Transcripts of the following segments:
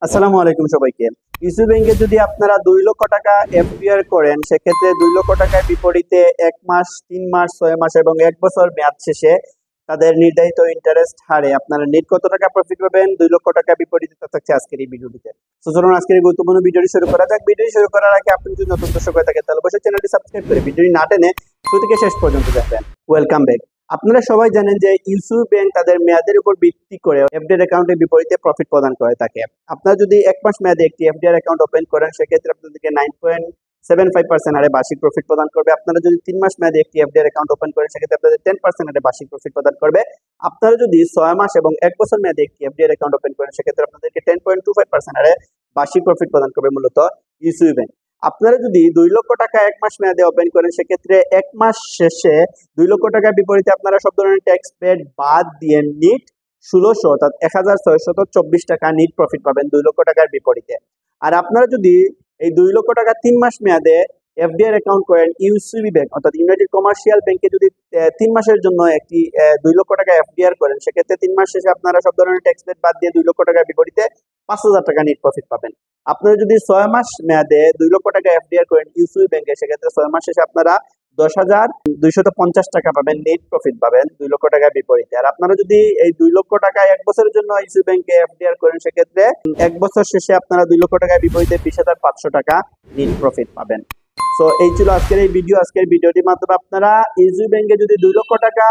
আসসালামু আলাইকুম সবাইকে। ইসু ব্যাংকে যদি আপনারা 2 লক্ষ টাকা এফডিআর করেন, সেক্ষেত্রে 2 লক্ষ টাকার বিপরীতে 1 মাস, 3 মাস, 6 মাস এবং 1 বছর মেয়াদ শেষে তাদের নির্ধারিত ইন্টারেস্ট হারে আপনারা নেট কত টাকা প্রফিট পাবেন 2 লক্ষ টাকা বিপরীতে তা থাকছে আজকের এই ভিডিওটিতে। তো চলুন আজকের এই গুরুত্বপূর্ণ ভিডিওটি শুরু করা যাক। ভিডিওটি শুরু করার আগে আপনি যদি নতুন দর্শক হয়ে থাকেন তাহলে অবশ্যই চ্যানেলটি সাবস্ক্রাইব করে ভিডিওটি না টেনে শুরু থেকে শেষ পর্যন্ত দেখবেন। Welcome back. আপনারা সবাই জানেন যে ইউসু ব্যাংক তাদের মেয়াদের উপর ভিত্তি করে এফডিআর অ্যাকাউন্টের বিপরীতে প্রফিট প্রদান করে থাকে। আপনারা যদি 1 মাস মেয়াদে একটি এফডিআর অ্যাকাউন্ট ওপেন করেন, সেক্ষেত্রে আপনাদেরকে 9.75% হারে বার্ষিক প্রফিট প্রদান করবে। আপনারা যদি 3 মাস মেয়াদে একটি এফডিআর অ্যাকাউন্ট ওপেন করেন, সেক্ষেত্রে আপনাদের 10% হারে বার্ষিক প্রফিট প্রদান করবে। আপনারা যদি 6 মাস এবং 1 বছর মেয়াদে একটি এফডিআর অ্যাকাউন্ট ওপেন করেন, সেক্ষেত্রে আপনাদেরকে 10.25% হারে বার্ষিক প্রফিট প্রদান করবে মূলত ইউসু ব্যাংক। আপনারা যদি 2 লক্ষ টাকা 1 মাস মেয়াদে ওপেন করেন, সেক্ষেত্রে 1 মাস শেষে 2 লক্ষ টাকার বিপরীতে আপনারা সব ধরনের ট্যাক্স পেড বাদ দিয়ে নিট 1600 অর্থাৎ 1624 টাকা নিট প্রফিট পাবেন 2 লক্ষ টাকার বিপরীতে। আর আপনারা যদি এই 2 লক্ষ টাকা 3 মাস মেয়াদে এফডিআর অ্যাকাউন্ট করেন ইউসিবি ব্যাংক অর্থাৎ ইউনাইটেড কমার্শিয়াল ব্যাংকে যদি 3 মাসের জন্য একটি 2 লক্ষ টাকা এফডিআর করেন, সেক্ষেত্রে 3 মাস শেষে আপনারা সব ধরনের ট্যাক্স পেড বাদ দিয়ে 2 লক্ষ টাকার বিপরীতে 5000 টাকা নিট প্রফিট পাবেন। আপনারা যদি 6 মাস মেয়াদে 2 লক্ষ টাকা এফডিআর করেন ইউসিবি ব্যাংকে, সেক্ষেত্রে 6 মাস শেষে আপনারা 10,250 টাকা পাবেন, নেট প্রফিট পাবেন 2 লক্ষ টাকার বিপরীতে। আর আপনারা যদি এই 2 লক্ষ টাকা 1 বছরের জন্য ইউসিবি ব্যাংকে এফডিআর করেন, সেক্ষেত্রে 1 বছর শেষে আপনারা 2 লক্ষ টাকার বিপরীতে 20,500 টাকা নেট প্রফিট পাবেন। সো এই ছিল আজকের এই ভিডিও। আজকের ভিডিওটির মাধ্যমে আপনারা ইউসিবি ব্যাংকে যদি 2 লক্ষ টাকা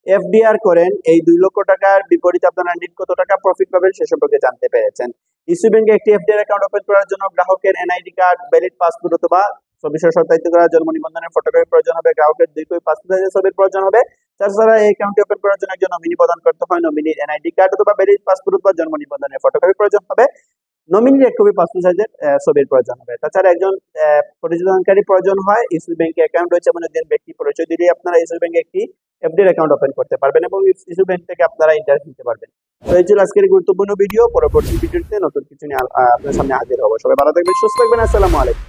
এফডিআর করেন, এই 2 লক্ষ টাকার বিপরীতে আপনারা নেট কত টাকা প্রফিট পাবেন সে সম্পর্কে জানতে পেরেছেন। ইসু ব্যাংকে একটি এফডিআর অ্যাকাউন্ট ওপেন করার জন্য গ্রাহকের এনআইডি কার্ড, ভ্যালিড পাসপোর্ট অথবা ছবি সহ সত্যায়িত করা জন্ম নিবন্ধনের ফটোকপি প্রয়োজন হবে। গ্রাহকের 2 কপি পাসপোর্ট সাইজের ছবির প্রয়োজন হবে। তাছাড়া এই অ্যাকাউন্টটি ওপেন করার জন্য একজন নমিনি প্রদান করতে হয়। নমিনির এনআইডি কার্ড অথবা ভ্যালিড পাসপোর্ট অথবা জন্ম নিবন্ধনের ফটোকপি প্রয়োজন হবে। নমিনির 1 কপি পাসপোর্ট সাইজের ছবির প্রয়োজন হবে। তাছাড়া একজন পরিচালনকারী প্রয়োজন হয়। ইসু ব্যাংকে অ্যাকাউন্ট রয়েছে এমন একজন ব্যক্তি পরিচয় দিলেই আপনারা ইসু ব্যাংকে একটি এফডিআর অ্যাকাউন্ট ওপেন করতে পারবেন এবং ইসু ব্যাংক থেকে আপনারা ইন্টারেস্ট নিতে পারবেন। তো এই ছিল আজকের গুরুত্বপূর্ণ ভিডিও। পরবর্তী ভিডিওতে নতুন কিছু নিয়ে আপনার সামনে হাজির হবো। সবাই ভালো থাকবেন, সুস্থ থাকবেন। আসসালামু আলাইকুম।